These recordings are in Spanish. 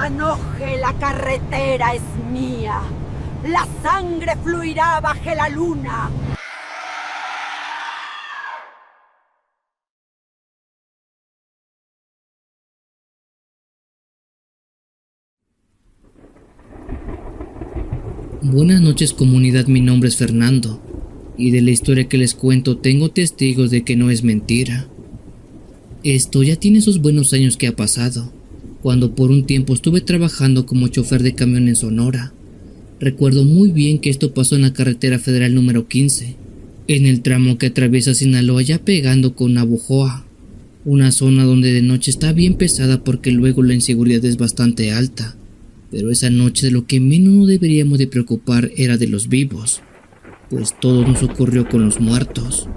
esta noche la carretera es mía. La sangre fluirá bajo la luna. Buenas noches, comunidad, mi nombre es Fernando, y de la historia que les cuento tengo testigos de que no es mentira. Esto ya tiene sus buenos años que ha pasado, cuando por un tiempo estuve trabajando como chofer de camión en Sonora. Recuerdo muy bien que esto pasó en la carretera federal número 15, en el tramo que atraviesa Sinaloa ya pegando con Navojoa, una zona donde de noche está bien pesada porque luego la inseguridad es bastante alta. Pero esa noche de lo que menos nos deberíamos de preocupar era de los vivos, pues todo nos ocurrió con los muertos.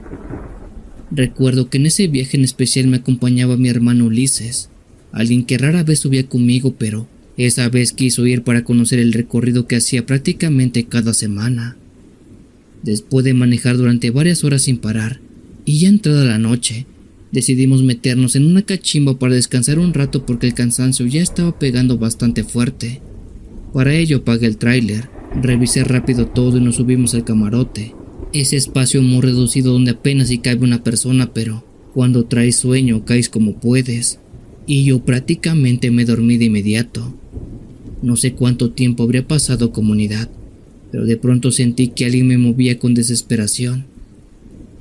Recuerdo que en ese viaje en especial me acompañaba mi hermano Ulises, alguien que rara vez subía conmigo, pero esa vez quiso ir para conocer el recorrido que hacía prácticamente cada semana. Después de manejar durante varias horas sin parar, y ya entrada la noche, decidimos meternos en una cachimba para descansar un rato porque el cansancio ya estaba pegando bastante fuerte. Para ello apagué el tráiler, revisé rápido todo y nos subimos al camarote. Ese espacio muy reducido donde apenas si cabe una persona, pero cuando traes sueño caes como puedes. Y yo prácticamente me dormí de inmediato. No sé cuánto tiempo habría pasado, comunidad, pero de pronto sentí que alguien me movía con desesperación.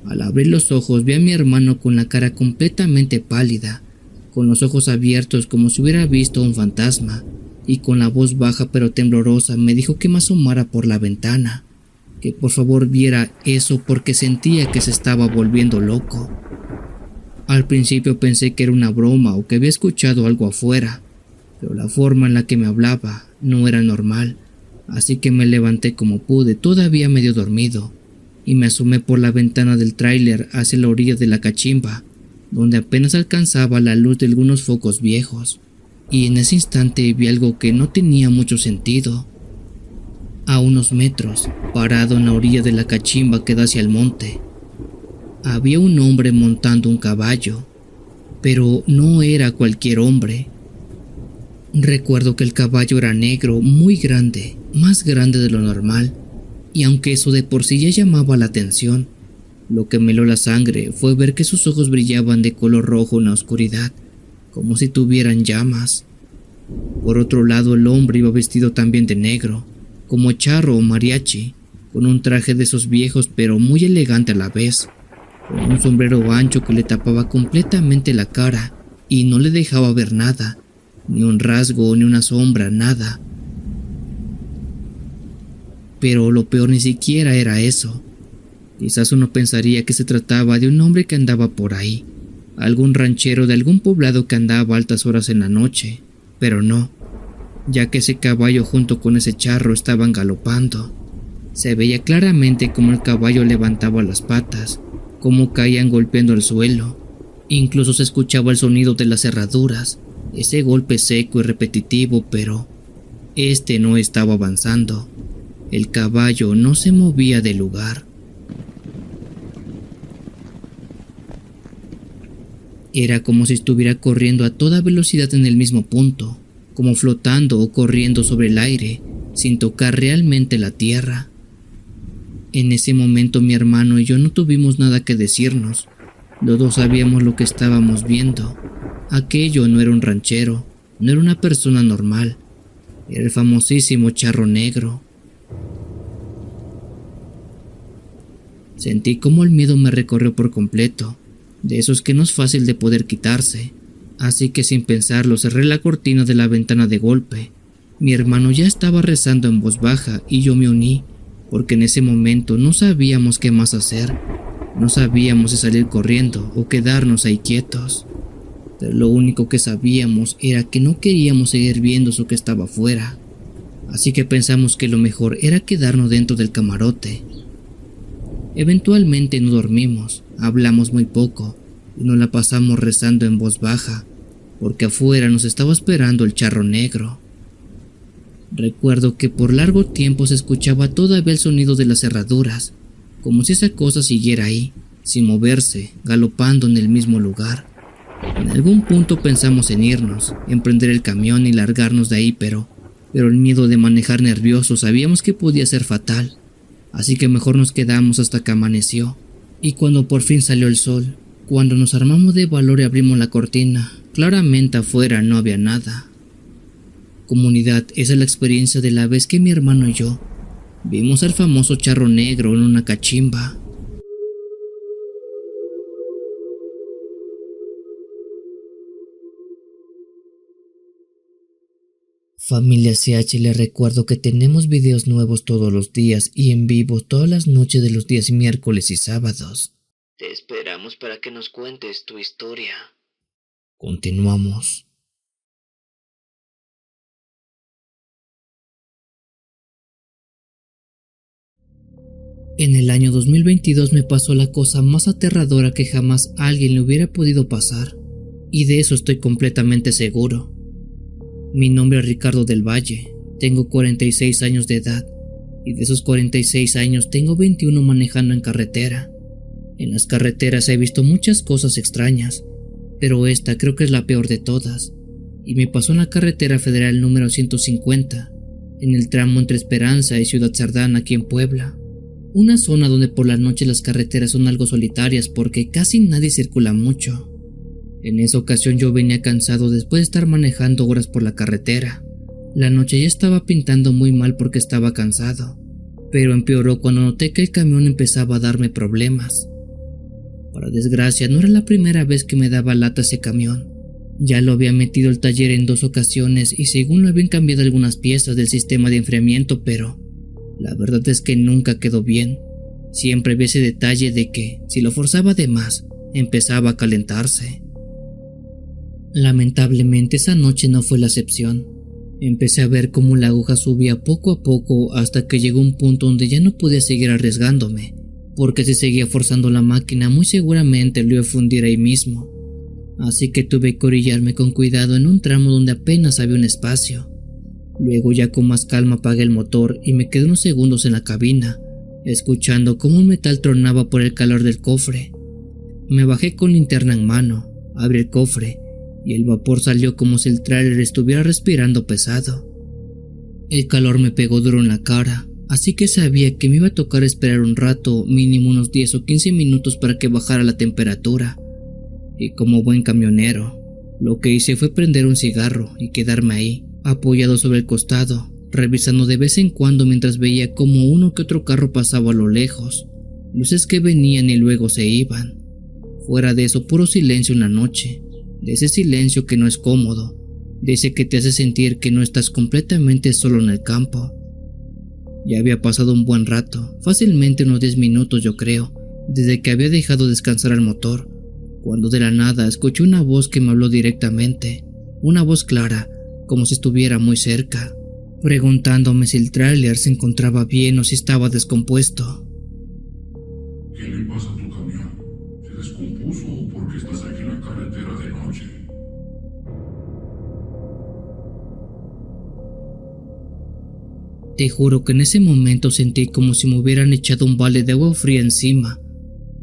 Al abrir los ojos vi a mi hermano con la cara completamente pálida, con los ojos abiertos como si hubiera visto un fantasma, y con la voz baja pero temblorosa me dijo que me asomara por la ventana, que por favor viera eso porque sentía que se estaba volviendo loco. Al principio pensé que era una broma o que había escuchado algo afuera, pero la forma en la que me hablaba no era normal, así que me levanté como pude, todavía medio dormido, y me asomé por la ventana del tráiler hacia la orilla de la cachimba, donde apenas alcanzaba la luz de algunos focos viejos, y en ese instante vi algo que no tenía mucho sentido. A unos metros, parado en la orilla de la cachimba que da hacia el monte, había un hombre montando un caballo, pero no era cualquier hombre. Recuerdo que el caballo era negro, muy grande, más grande de lo normal, y aunque eso de por sí ya llamaba la atención, lo que me heló la sangre fue ver que sus ojos brillaban de color rojo en la oscuridad, como si tuvieran llamas. Por otro lado, el hombre iba vestido también de negro, como charro o mariachi, con un traje de esos viejos pero muy elegante a la vez, con un sombrero ancho que le tapaba completamente la cara y no le dejaba ver nada, ni un rasgo ni una sombra, nada. Pero lo peor ni siquiera era eso. Quizás uno pensaría que se trataba de un hombre que andaba por ahí, algún ranchero de algún poblado que andaba a altas horas en la noche, pero no, ya que ese caballo junto con ese charro estaban galopando. Se veía claramente cómo el caballo levantaba las patas, cómo caían golpeando el suelo. Incluso se escuchaba el sonido de las herraduras, ese golpe seco y repetitivo, pero este no estaba avanzando. El caballo no se movía del lugar. Era como si estuviera corriendo a toda velocidad en el mismo punto, como flotando o corriendo sobre el aire, sin tocar realmente la tierra. En ese momento mi hermano y yo no tuvimos nada que decirnos. Los dos sabíamos lo que estábamos viendo. Aquello no era un ranchero, no era una persona normal, era el famosísimo charro negro. Sentí como el miedo me recorrió por completo, de esos que no es fácil de poder quitarse, así que sin pensarlo cerré la cortina de la ventana de golpe. Mi hermano ya estaba rezando en voz baja y yo me uní, porque en ese momento no sabíamos qué más hacer, no sabíamos si salir corriendo o quedarnos ahí quietos. Pero lo único que sabíamos era que no queríamos seguir viendo eso que estaba afuera, así que pensamos que lo mejor era quedarnos dentro del camarote. Eventualmente no dormimos, hablamos muy poco y nos la pasamos rezando en voz baja, porque afuera nos estaba esperando el charro negro. Recuerdo que por largo tiempo se escuchaba todavía el sonido de las cerraduras, como si esa cosa siguiera ahí, sin moverse, galopando en el mismo lugar. En algún punto pensamos en irnos, emprender el camión y largarnos de ahí, pero el miedo de manejar nervioso sabíamos que podía ser fatal, así que mejor nos quedamos hasta que amaneció. Y cuando por fin salió el sol, cuando nos armamos de valor y abrimos la cortina, claramente afuera no había nada. Comunidad, esa es la experiencia de la vez que mi hermano y yo vimos al famoso charro negro en una cachimba. Familia CH, les recuerdo que tenemos videos nuevos todos los días y en vivo todas las noches de los días miércoles y sábados. Te esperamos para que nos cuentes tu historia. Continuamos. En el año 2022 me pasó la cosa más aterradora que jamás a alguien le hubiera podido pasar, y de eso estoy completamente seguro. Mi nombre es Ricardo del Valle, tengo 46 años de edad, y de esos 46 años tengo 21 manejando en carretera. En las carreteras he visto muchas cosas extrañas, pero esta creo que es la peor de todas, y me pasó en la carretera federal número 150, en el tramo entre Esperanza y Ciudad Cerdán aquí en Puebla. Una zona donde por la noche las carreteras son algo solitarias porque casi nadie circula mucho. En esa ocasión yo venía cansado después de estar manejando horas por la carretera. La noche ya estaba pintando muy mal porque estaba cansado, pero empeoró cuando noté que el camión empezaba a darme problemas. Para desgracia, no era la primera vez que me daba lata ese camión. Ya lo había metido al taller en 2 ocasiones y según lo habían cambiado algunas piezas del sistema de enfriamiento, pero la verdad es que nunca quedó bien. Siempre había ese detalle de que, si lo forzaba de más, empezaba a calentarse. Lamentablemente esa noche no fue la excepción. Empecé a ver cómo la aguja subía poco a poco hasta que llegó un punto donde ya no podía seguir arriesgándome, porque si seguía forzando la máquina muy seguramente lo iba a fundir ahí mismo. Así que tuve que orillarme con cuidado en un tramo donde apenas había un espacio. Luego ya con más calma apagué el motor y me quedé unos segundos en la cabina, escuchando cómo el metal tronaba por el calor del cofre. Me bajé con linterna en mano, abrí el cofre y el vapor salió como si el tráiler estuviera respirando pesado. El calor me pegó duro en la cara, así que sabía que me iba a tocar esperar un rato, mínimo unos 10 o 15 minutos para que bajara la temperatura. Y como buen camionero, lo que hice fue prender un cigarro y quedarme ahí, apoyado sobre el costado, revisando de vez en cuando mientras veía como uno que otro carro pasaba a lo lejos, luces que venían y luego se iban. Fuera de eso, puro silencio en la noche, de ese silencio que no es cómodo, de ese que te hace sentir que no estás completamente solo en el campo. Ya había pasado un buen rato, fácilmente unos 10 minutos yo creo, desde que había dejado descansar el motor, cuando de la nada escuché una voz que me habló directamente, una voz clara, como si estuviera muy cerca, preguntándome si el tráiler se encontraba bien o si estaba descompuesto. ¿Qué le pasa a tu camión? ¿Se descompuso o por qué estás aquí en la carretera de noche? Te juro que en ese momento sentí como si me hubieran echado un balde de agua fría encima,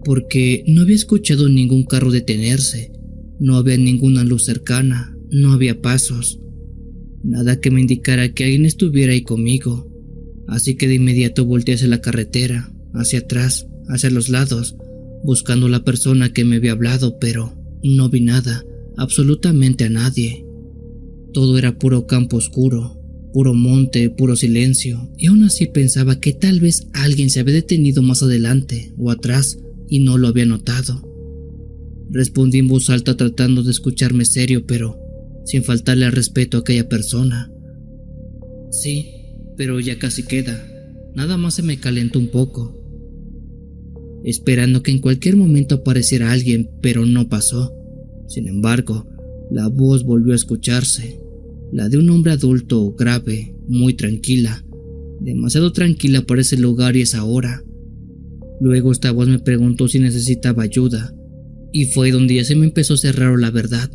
porque no había escuchado ningún carro detenerse, no había ninguna luz cercana, no había pasos, nada que me indicara que alguien estuviera ahí conmigo, así que de inmediato volteé hacia la carretera, hacia atrás, hacia los lados, buscando a la persona que me había hablado, pero no vi nada, absolutamente a nadie. Todo era puro campo oscuro, puro monte, puro silencio, y aún así pensaba que tal vez alguien se había detenido más adelante o atrás y no lo había notado. Respondí en voz alta tratando de escucharme serio, pero sin faltarle al respeto a aquella persona. Sí, pero ya casi queda, nada más se me calentó un poco. Esperando que en cualquier momento apareciera alguien, pero no pasó. Sin embargo, la voz volvió a escucharse, la de un hombre adulto, grave, muy tranquila, demasiado tranquila para ese lugar y esa hora. Luego esta voz me preguntó si necesitaba ayuda, y fue donde ya se me empezó a hacer raro la verdad,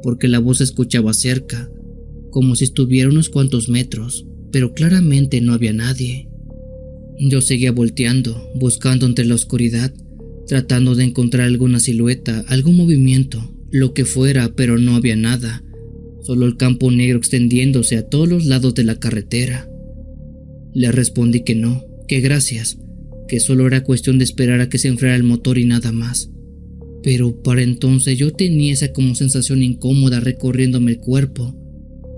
porque la voz se escuchaba cerca, como si estuviera a unos cuantos metros, pero claramente no había nadie. Yo seguía volteando, buscando entre la oscuridad, tratando de encontrar alguna silueta, algún movimiento, lo que fuera, pero no había nada, solo el campo negro extendiéndose a todos los lados de la carretera. Le respondí que no, que gracias, que solo era cuestión de esperar a que se enfriara el motor y nada más. Pero para entonces yo tenía esa como sensación incómoda recorriéndome el cuerpo,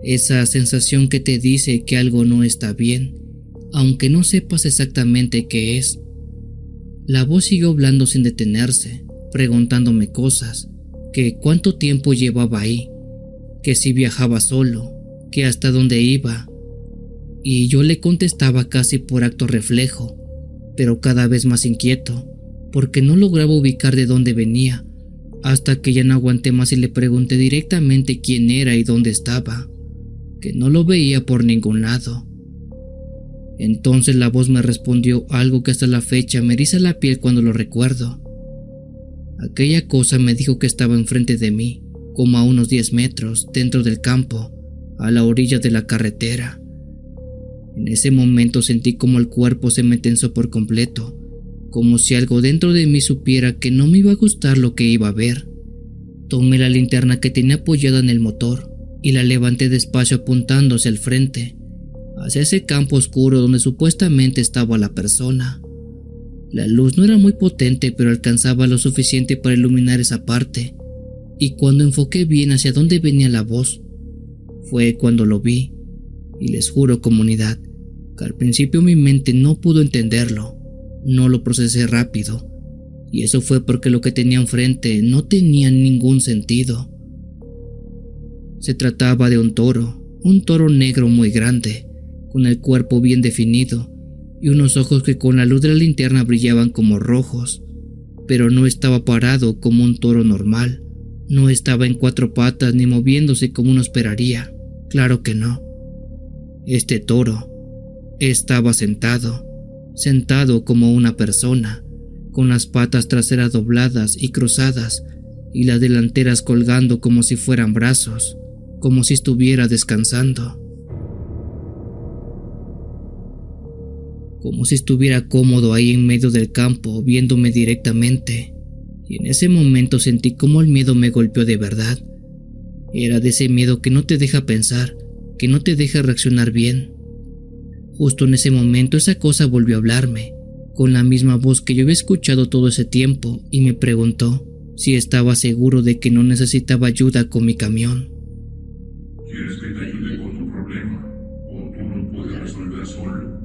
esa sensación que te dice que algo no está bien, aunque no sepas exactamente qué es. La voz siguió hablando sin detenerse, preguntándome cosas, que cuánto tiempo llevaba ahí, que si viajaba solo, que hasta dónde iba, y yo le contestaba casi por acto reflejo, pero cada vez más inquieto, porque no lograba ubicar de dónde venía, hasta que ya no aguanté más y le pregunté directamente quién era y dónde estaba, que no lo veía por ningún lado. Entonces la voz me respondió algo que hasta la fecha me eriza la piel cuando lo recuerdo. Aquella cosa me dijo que estaba enfrente de mí, como a unos 10 metros dentro del campo, a la orilla de la carretera. En ese momento sentí como el cuerpo se me tensó por completo, como si algo dentro de mí supiera que no me iba a gustar lo que iba a ver. Tomé la linterna que tenía apoyada en el motor y la levanté despacio apuntando hacia el frente, hacia ese campo oscuro donde supuestamente estaba la persona. La luz no era muy potente, pero alcanzaba lo suficiente para iluminar esa parte, y cuando enfoqué bien hacia dónde venía la voz, fue cuando lo vi, y les juro, comunidad, que al principio mi mente no pudo entenderlo, no lo procesé rápido, y eso fue porque lo que tenía enfrente no tenía ningún sentido. Se trataba de un toro negro muy grande, con el cuerpo bien definido y unos ojos que con la luz de la linterna brillaban como rojos, pero no estaba parado como un toro normal, no estaba en 4 patas ni moviéndose como uno esperaría, claro que no. Este toro estaba sentado como una persona, con las patas traseras dobladas y cruzadas y las delanteras colgando como si fueran brazos, como si estuviera descansando. Como si estuviera cómodo ahí en medio del campo, viéndome directamente, y en ese momento sentí como el miedo me golpeó de verdad. Era de ese miedo que no te deja pensar, que no te deja reaccionar bien. Justo en ese momento esa cosa volvió a hablarme, con la misma voz que yo había escuchado todo ese tiempo, y me preguntó si estaba seguro de que no necesitaba ayuda con mi camión. ¿Quieres que te ayude con tu problema? ¿O tú lo puedes resolver solo?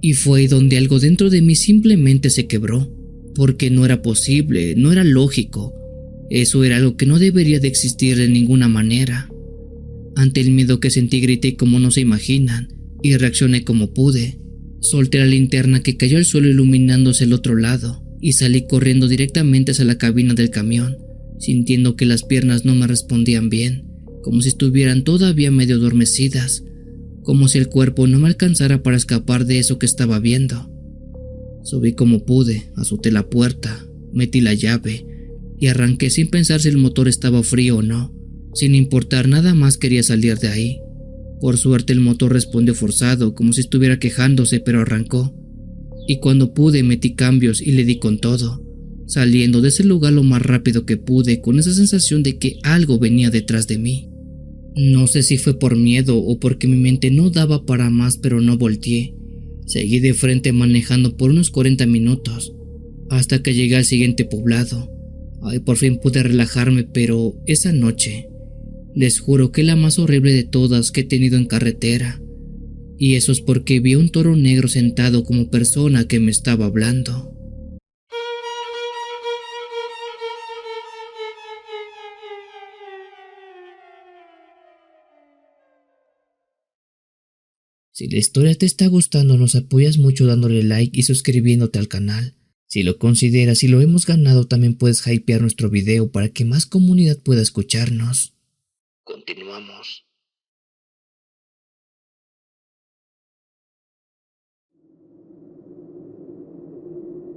Y fue donde algo dentro de mí simplemente se quebró, porque no era posible, no era lógico. Eso era algo que no debería de existir de ninguna manera. Ante el miedo que sentí grité como no se imaginan, y reaccioné como pude. Solté la linterna que cayó al suelo iluminándose el otro lado, y salí corriendo directamente hacia la cabina del camión, sintiendo que las piernas no me respondían bien, como si estuvieran todavía medio adormecidas, como si el cuerpo no me alcanzara para escapar de eso que estaba viendo. Subí como pude, azoté la puerta, metí la llave y arranqué sin pensar si el motor estaba frío o no. Sin importar nada más quería salir de ahí. Por suerte el motor respondió forzado, como si estuviera quejándose, pero arrancó. Y cuando pude metí cambios y le di con todo, saliendo de ese lugar lo más rápido que pude, con esa sensación de que algo venía detrás de mí. No sé si fue por miedo o porque mi mente no daba para más, pero no volteé. Seguí de frente manejando por unos 40 minutos, hasta que llegué al siguiente poblado. Ay, por fin pude relajarme, pero esa noche, les juro que es la más horrible de todas que he tenido en carretera. Y eso es porque vi a un toro negro sentado como persona que me estaba hablando. Si la historia te está gustando, nos apoyas mucho dándole like y suscribiéndote al canal. Si lo consideras y lo hemos ganado, también puedes hypear nuestro video para que más comunidad pueda escucharnos. Continuamos.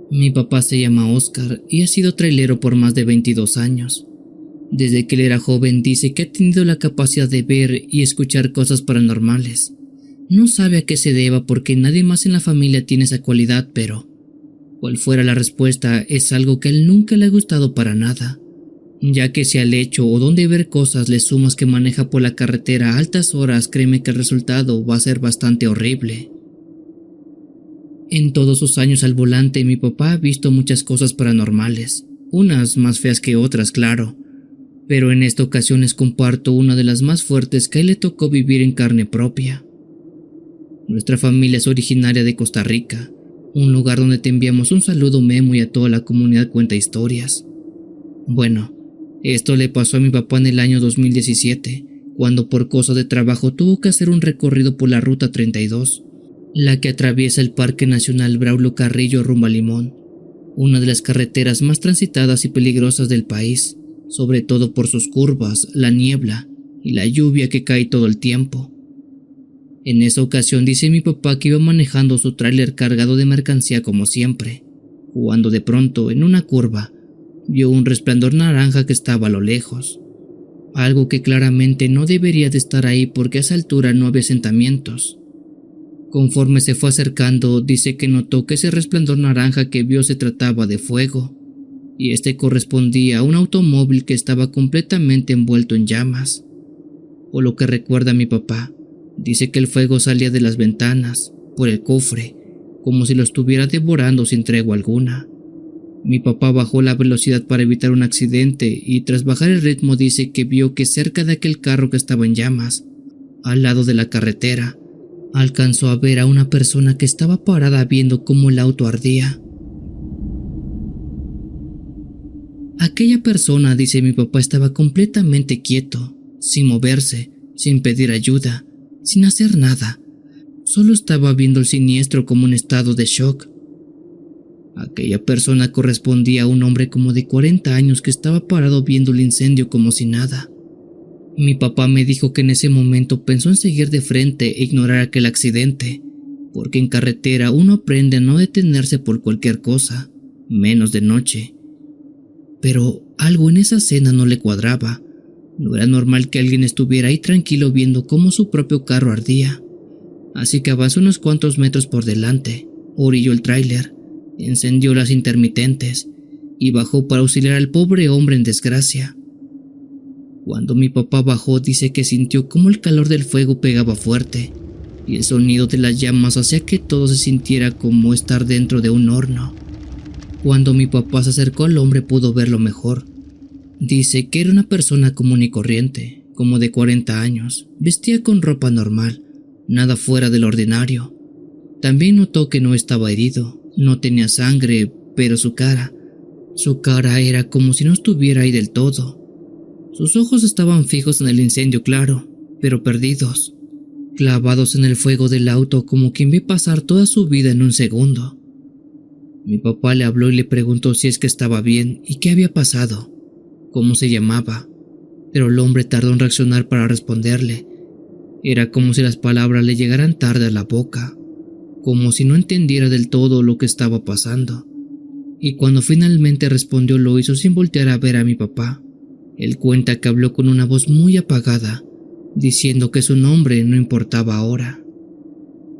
Mi papá se llama Oscar y ha sido trailero por más de 22 años. Desde que él era joven dice que ha tenido la capacidad de ver y escuchar cosas paranormales. No sabe a qué se deba porque nadie más en la familia tiene esa cualidad, pero Cual fuera la respuesta, es algo que a él nunca le ha gustado para nada, ya que si al hecho o donde ver cosas le sumas que maneja por la carretera a altas horas, créeme que el resultado va a ser bastante horrible. En todos sus años al volante, mi papá ha visto muchas cosas paranormales, unas más feas que otras, claro, pero en esta ocasión les comparto una de las más fuertes que a él le tocó vivir en carne propia. Nuestra familia es originaria de Costa Rica, un lugar donde te enviamos un saludo Memo y a toda la comunidad cuenta historias. Bueno, esto le pasó a mi papá en el año 2017, cuando por cosas de trabajo tuvo que hacer un recorrido por la Ruta 32, la que atraviesa el Parque Nacional Braulio Carrillo rumbo a Limón, una de las carreteras más transitadas y peligrosas del país, sobre todo por sus curvas, la niebla y la lluvia que cae todo el tiempo. En esa ocasión dice mi papá que iba manejando su tráiler cargado de mercancía como siempre, cuando de pronto, en una curva, vio un resplandor naranja que estaba a lo lejos, algo que claramente no debería de estar ahí porque a esa altura no había asentamientos. Conforme se fue acercando, dice que notó que ese resplandor naranja que vio se trataba de fuego, y este correspondía a un automóvil que estaba completamente envuelto en llamas. Por lo que recuerda a mi papá, dice que el fuego salía de las ventanas, por el cofre, como si lo estuviera devorando sin tregua alguna. Mi papá bajó la velocidad para evitar un accidente y tras bajar el ritmo dice que vio que cerca de aquel carro que estaba en llamas, al lado de la carretera, alcanzó a ver a una persona que estaba parada viendo cómo el auto ardía. Aquella persona, dice mi papá, estaba completamente quieto, sin moverse, sin pedir ayuda, sin hacer nada. Solo estaba viendo el siniestro como en estado de shock. Aquella persona correspondía a un hombre como de 40 años que estaba parado viendo el incendio como si nada. Mi papá me dijo que en ese momento pensó en seguir de frente e ignorar aquel accidente, porque en carretera uno aprende a no detenerse por cualquier cosa, menos de noche. Pero algo en esa escena no le cuadraba. No era normal que alguien estuviera ahí tranquilo viendo cómo su propio carro ardía. Así que avanzó unos cuantos metros por delante, orilló el tráiler, encendió las intermitentes y bajó para auxiliar al pobre hombre en desgracia. Cuando mi papá bajó dice que sintió cómo el calor del fuego pegaba fuerte y el sonido de las llamas hacía que todo se sintiera como estar dentro de un horno. Cuando mi papá se acercó al hombre pudo verlo mejor. Dice que era una persona común y corriente, como de 40 años, vestía con ropa normal, nada fuera del ordinario. También notó que no estaba herido, no tenía sangre, pero su cara era como si no estuviera ahí del todo. Sus ojos estaban fijos en el incendio, claro, pero perdidos, clavados en el fuego del auto como quien ve pasar toda su vida en un segundo. Mi papá le habló y le preguntó si es que estaba bien y qué había pasado, cómo se llamaba, pero el hombre tardó en reaccionar para responderle. Era como si las palabras le llegaran tarde a la boca, como si no entendiera del todo lo que estaba pasando. Y cuando finalmente respondió lo hizo sin voltear a ver a mi papá. Él cuenta que habló con una voz muy apagada, diciendo que su nombre no importaba ahora.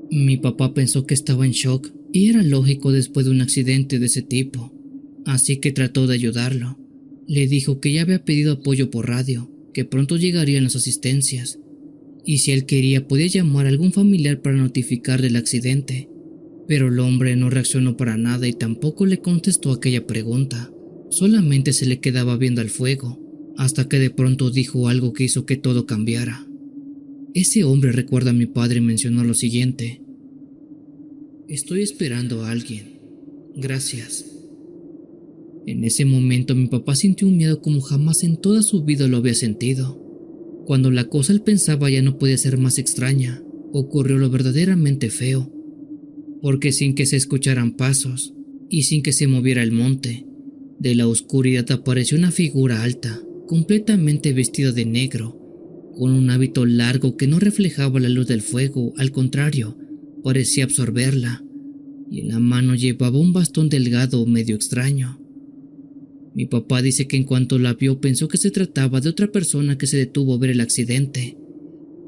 Mi papá pensó que estaba en shock y era lógico después de un accidente de ese tipo, así que trató de ayudarlo. Le dijo que ya había pedido apoyo por radio, que pronto llegarían las asistencias, y si él quería podía llamar a algún familiar para notificar del accidente, pero el hombre no reaccionó para nada y tampoco le contestó aquella pregunta, solamente se le quedaba viendo al fuego, hasta que de pronto dijo algo que hizo que todo cambiara. Ese hombre, recuerda a mi padre, mencionó lo siguiente: estoy esperando a alguien. Gracias. En ese momento mi papá sintió un miedo como jamás en toda su vida lo había sentido. Cuando la cosa él pensaba ya no podía ser más extraña, ocurrió lo verdaderamente feo, porque sin que se escucharan pasos y sin que se moviera el monte, de la oscuridad apareció una figura alta, completamente vestida de negro, con un hábito largo que no reflejaba la luz del fuego, al contrario, parecía absorberla, y en la mano llevaba un bastón delgado medio extraño. Mi papá dice que en cuanto la vio pensó que se trataba de otra persona que se detuvo a ver el accidente,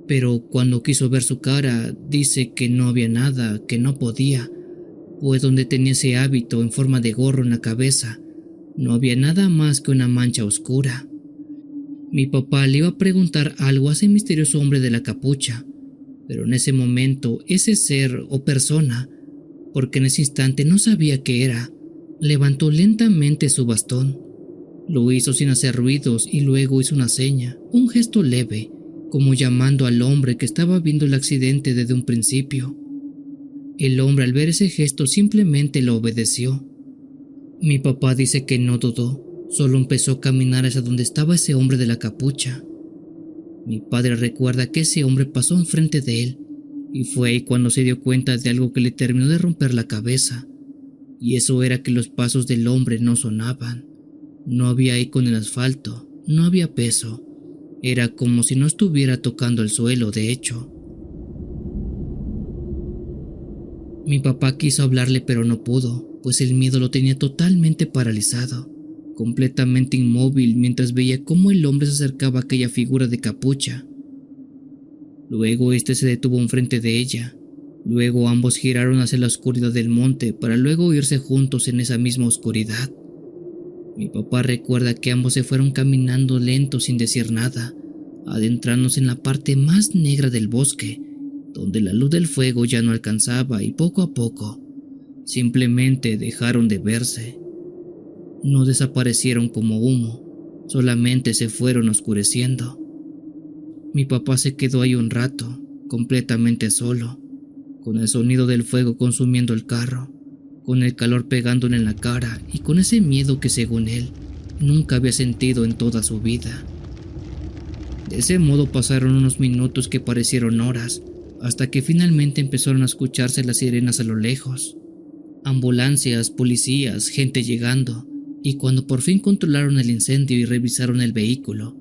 pero cuando quiso ver su cara dice que no había nada, que no podía, pues donde tenía ese hábito en forma de gorro en la cabeza, no había nada más que una mancha oscura. Mi papá le iba a preguntar algo a ese misterioso hombre de la capucha, pero en ese momento ese ser o persona, porque en ese instante no sabía qué era, levantó lentamente su bastón. Lo hizo sin hacer ruidos y luego hizo una seña, un gesto leve, como llamando al hombre que estaba viendo el accidente desde un principio. El hombre al ver ese gesto simplemente lo obedeció. Mi papá dice que no dudó, solo empezó a caminar hacia donde estaba ese hombre de la capucha. Mi padre recuerda que ese hombre pasó enfrente de él y fue ahí cuando se dio cuenta de algo que le terminó de romper la cabeza. Y eso era que los pasos del hombre no sonaban. No había eco en el asfalto, no había peso. Era como si no estuviera tocando el suelo, de hecho. Mi papá quiso hablarle pero no pudo, pues el miedo lo tenía totalmente paralizado, completamente inmóvil mientras veía cómo el hombre se acercaba a aquella figura de capucha. Luego este se detuvo enfrente de ella. Luego ambos giraron hacia la oscuridad del monte para luego irse juntos en esa misma oscuridad. Mi papá recuerda que ambos se fueron caminando lento sin decir nada, adentrándose en la parte más negra del bosque, donde la luz del fuego ya no alcanzaba y poco a poco, simplemente dejaron de verse. No desaparecieron como humo, solamente se fueron oscureciendo. Mi papá se quedó ahí un rato, completamente solo, con el sonido del fuego consumiendo el carro, con el calor pegándole en la cara y con ese miedo que según él nunca había sentido en toda su vida. De ese modo pasaron unos minutos que parecieron horas, hasta que finalmente empezaron a escucharse las sirenas a lo lejos. Ambulancias, policías, gente llegando, y cuando por fin controlaron el incendio y revisaron el vehículo,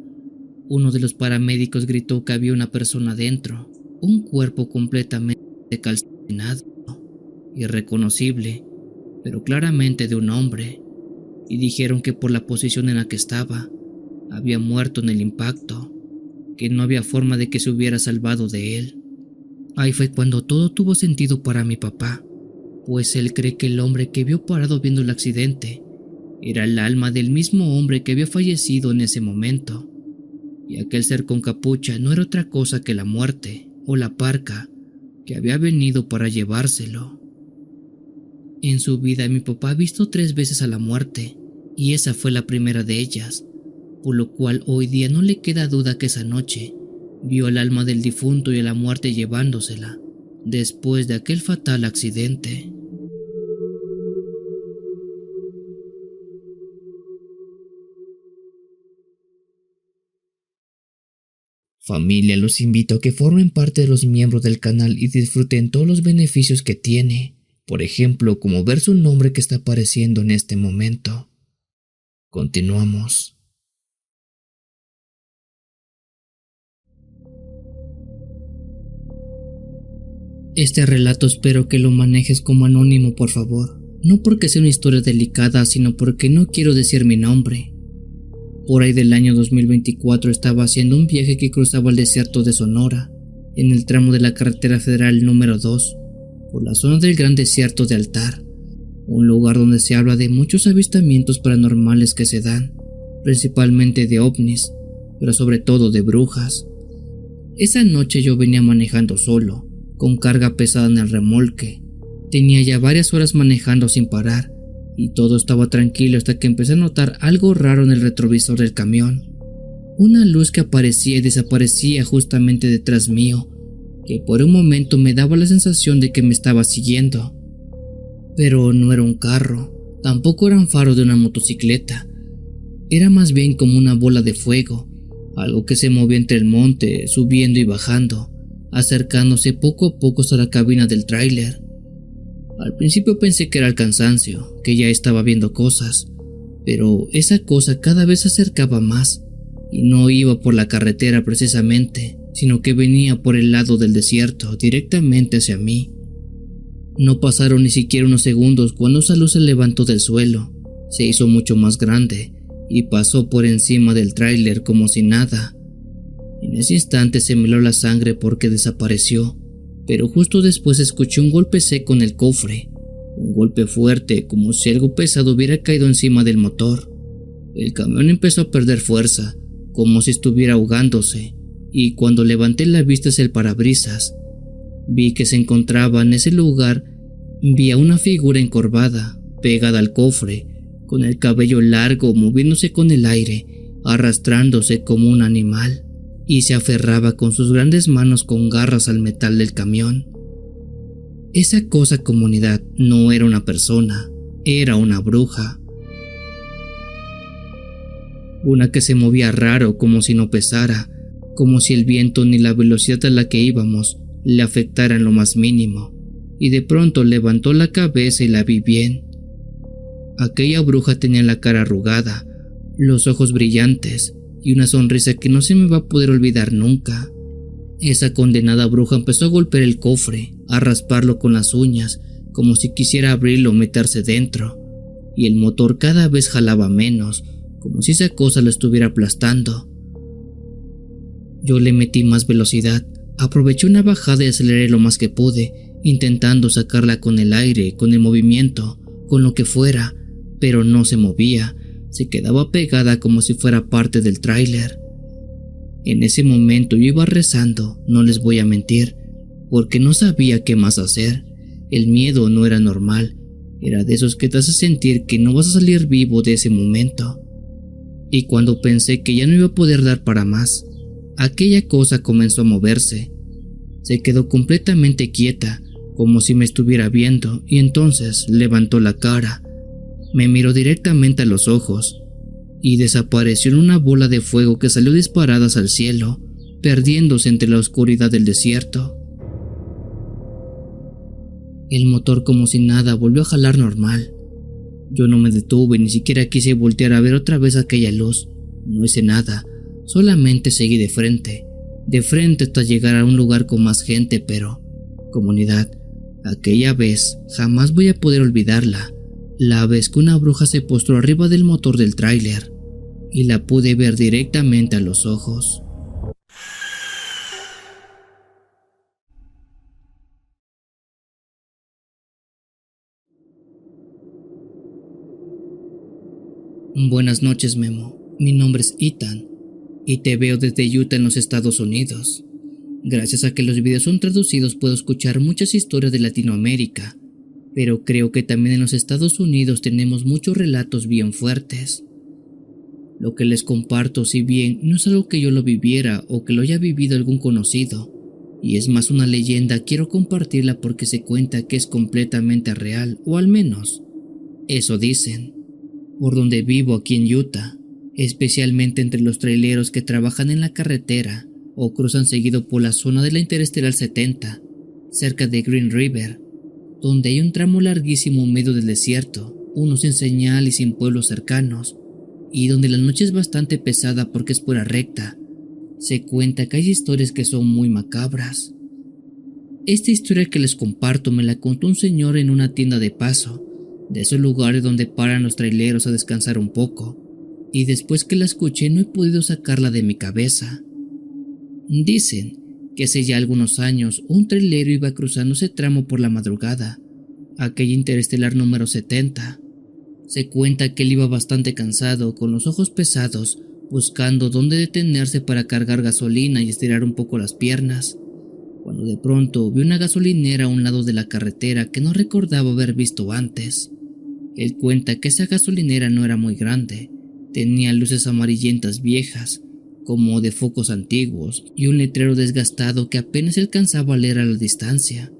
uno de los paramédicos gritó que había una persona dentro, un cuerpo completamente calcinado, irreconocible, pero claramente de un hombre, y dijeron que por la posición en la que estaba, había muerto en el impacto, que no había forma de que se hubiera salvado de él. Ahí fue cuando todo tuvo sentido para mi papá, pues él cree que el hombre que vio parado viendo el accidente era el alma del mismo hombre que había fallecido en ese momento, y aquel ser con capucha no era otra cosa que la muerte o la parca que había venido para llevárselo. En su vida mi papá ha visto 3 veces a la muerte, y esa fue la primera de ellas, por lo cual hoy día no le queda duda que esa noche vio al alma del difunto y a la muerte llevándosela, después de aquel fatal accidente. Familia, los invito a que formen parte de los miembros del canal y disfruten todos los beneficios que tiene, por ejemplo, como ver su nombre que está apareciendo en este momento. Continuamos. Este relato espero que lo manejes como anónimo, por favor. No porque sea una historia delicada, sino porque no quiero decir mi nombre. Por ahí del año 2024 estaba haciendo un viaje que cruzaba el desierto de Sonora, en el tramo de la carretera federal número 2, por la zona del gran desierto de Altar, un lugar donde se habla de muchos avistamientos paranormales que se dan, principalmente de ovnis, pero sobre todo de brujas. Esa noche yo venía manejando solo, con carga pesada en el remolque. Tenía ya varias horas manejando sin parar, y todo estaba tranquilo hasta que empecé a notar algo raro en el retrovisor del camión. Una luz que aparecía y desaparecía justamente detrás mío, que por un momento me daba la sensación de que me estaba siguiendo. Pero no era un carro, tampoco eran faros de una motocicleta. Era más bien como una bola de fuego, algo que se movía entre el monte, subiendo y bajando, acercándose poco a poco hasta la cabina del tráiler. Al principio pensé que era el cansancio, que ya estaba viendo cosas, pero esa cosa cada vez se acercaba más, y no iba por la carretera precisamente, sino que venía por el lado del desierto, directamente hacia mí. No pasaron ni siquiera unos segundos cuando esa luz se levantó del suelo, se hizo mucho más grande, y pasó por encima del tráiler como si nada. En ese instante se me heló la sangre porque desapareció, pero justo después escuché un golpe seco en el cofre, Un golpe fuerte, como si algo pesado hubiera caído encima del motor. El camión empezó a perder fuerza, como si estuviera ahogándose, y cuando levanté la vista hacia el parabrisas, vi que se encontraba en ese lugar. Vi a una figura encorvada, pegada al cofre, con el cabello largo moviéndose con el aire, arrastrándose como un animal, y se aferraba con sus grandes manos con garras al metal del camión. Esa cosa, comunidad, no era una persona, era una bruja. Una que se movía raro, como si no pesara, como si el viento ni la velocidad a la que íbamos le afectaran lo más mínimo, y de pronto levantó la cabeza y la vi bien. Aquella bruja tenía la cara arrugada, los ojos brillantes y una sonrisa que no se me va a poder olvidar nunca. Esa condenada bruja empezó a golpear el cofre, a rasparlo con las uñas, como si quisiera abrirlo o meterse dentro, y el motor cada vez jalaba menos, como si esa cosa lo estuviera aplastando. Yo le metí más velocidad, aproveché una bajada y aceleré lo más que pude, intentando sacarla con el aire, con el movimiento, con lo que fuera, pero no se movía, se quedaba pegada como si fuera parte del tráiler. En ese momento yo iba rezando, no les voy a mentir, porque no sabía qué más hacer. El miedo no era normal, era de esos que te hace sentir que no vas a salir vivo de ese momento. Y cuando pensé que ya no iba a poder dar para más, aquella cosa comenzó a moverse. Se quedó completamente quieta, como si me estuviera viendo, y entonces levantó la cara, me miró directamente a los ojos, y desapareció en una bola de fuego que salió disparada al cielo, perdiéndose entre la oscuridad del desierto. El motor, como si nada, volvió a jalar normal. Yo no me detuve, ni siquiera quise voltear a ver otra vez aquella luz. No hice nada, solamente seguí de frente hasta llegar a un lugar con más gente, pero, comunidad, aquella vez jamás voy a poder olvidarla. La vez que una bruja se postró arriba del motor del tráiler y la pude ver directamente a los ojos. Buenas noches, Memo. Mi nombre es Ethan y te veo desde Utah en los Estados Unidos. Gracias a que los videos son traducidos puedo escuchar muchas historias de Latinoamérica, pero creo que también en los Estados Unidos tenemos muchos relatos bien fuertes. Lo que les comparto, si bien no es algo que yo lo viviera o que lo haya vivido algún conocido, y es más una leyenda, quiero compartirla porque se cuenta que es completamente real, o al menos eso dicen. Por donde vivo aquí en Utah, especialmente entre los traileros que trabajan en la carretera o cruzan seguido por la zona de la Interestatal 70, cerca de Green River, donde hay un tramo larguísimo en medio del desierto, uno sin señal y sin pueblos cercanos, y donde la noche es bastante pesada porque es pura recta. Se cuenta que hay historias que son muy macabras. Esta historia que les comparto me la contó un señor en una tienda de paso, de esos lugares donde paran los traileros a descansar un poco, y después que la escuché no he podido sacarla de mi cabeza. Dicen que hace ya algunos años un trailero iba cruzando ese tramo por la madrugada, aquella interestelar número 70. Se cuenta que él iba bastante cansado, con los ojos pesados, buscando dónde detenerse para cargar gasolina y estirar un poco las piernas, cuando de pronto vio una gasolinera a un lado de la carretera que no recordaba haber visto antes. Él cuenta que esa gasolinera no era muy grande, tenía luces amarillentas viejas, como de focos antiguos, y un letrero desgastado que apenas alcanzaba a leer a la distancia.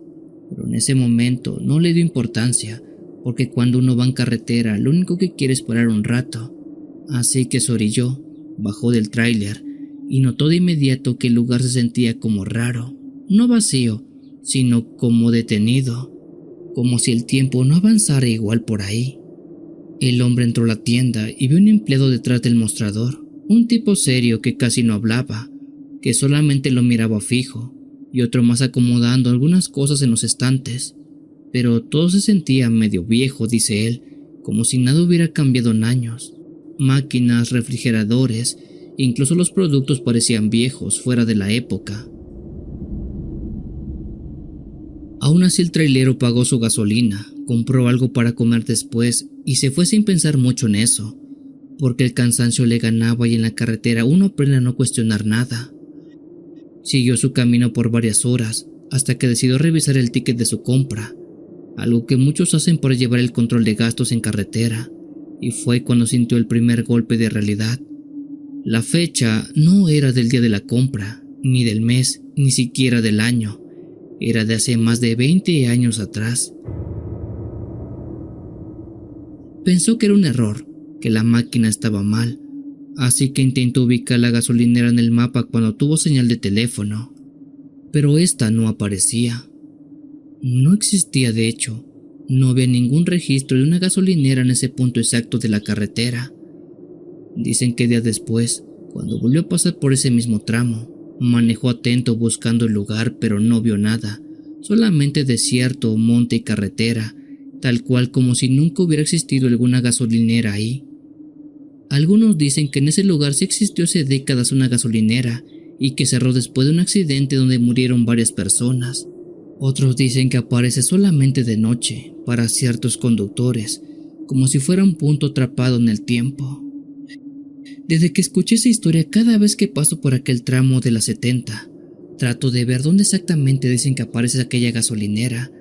Pero en ese momento no le dio importancia, porque cuando uno va en carretera lo único que quiere es parar un rato. Así que se orilló, bajó del tráiler y notó de inmediato que el lugar se sentía como raro, no vacío, sino como detenido, como si el tiempo no avanzara igual por ahí. El hombre entró a la tienda y vio un empleado detrás del mostrador, un tipo serio que casi no hablaba, que solamente lo miraba fijo, y otro más acomodando algunas cosas en los estantes, pero todo se sentía medio viejo, dice él, como si nada hubiera cambiado en años. Máquinas, refrigeradores, incluso los productos parecían viejos, fuera de la época. Aún así el trailero pagó su gasolina, Compró algo para comer después y se fue sin pensar mucho en eso, porque el cansancio le ganaba y en la carretera uno aprende a no cuestionar nada. Siguió su camino por varias horas hasta que decidió revisar el ticket de su compra, algo que muchos hacen para llevar el control de gastos en carretera, y fue cuando sintió el primer golpe de realidad. La fecha no era del día de la compra, ni del mes, ni siquiera del año, era de hace más de 20 años atrás. Pensó que era un error, que la máquina estaba mal, así que intentó ubicar la gasolinera en el mapa cuando tuvo señal de teléfono, pero esta no aparecía. No existía, de hecho, no había ningún registro de una gasolinera en ese punto exacto de la carretera. Dicen que días después, cuando volvió a pasar por ese mismo tramo, manejó atento buscando el lugar, pero no vio nada, solamente desierto, monte y carretera, tal cual como si nunca hubiera existido alguna gasolinera ahí. Algunos dicen que en ese lugar sí existió hace décadas una gasolinera y que cerró después de un accidente donde murieron varias personas. Otros dicen que aparece solamente de noche para ciertos conductores, como si fuera un punto atrapado en el tiempo. Desde que escuché esa historia, cada vez que paso por aquel tramo de la 70, trato de ver dónde exactamente dicen que aparece aquella gasolinera,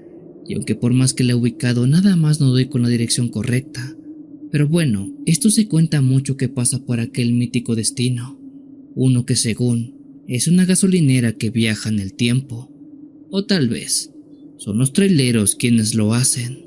y aunque por más que la he ubicado, nada más no doy con la dirección correcta. Pero bueno, esto se cuenta mucho que pasa por aquel mítico destino, uno que según es una gasolinera que viaja en el tiempo, o tal vez son los traileros quienes lo hacen.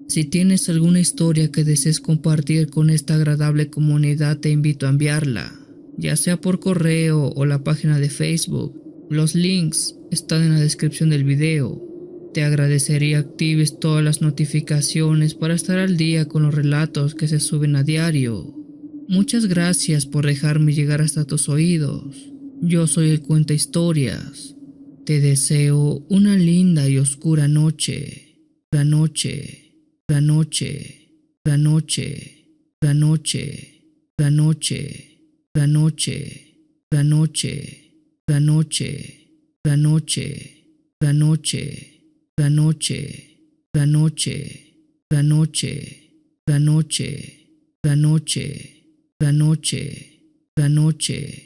Si tienes alguna historia que desees compartir con esta agradable comunidad, te invito a enviarla, ya sea por correo o la página de Facebook. Los links están en la descripción del video. Te agradecería actives todas las notificaciones para estar al día con los relatos que se suben a diario. Muchas gracias por dejarme llegar hasta tus oídos. Yo soy el Cuenta Historias. Te deseo una linda y oscura noche. La noche. La noche, la noche, la noche, la noche, la noche, la noche, la noche, la noche, la noche, la noche, la noche, la noche, la noche, la noche, la noche, la noche.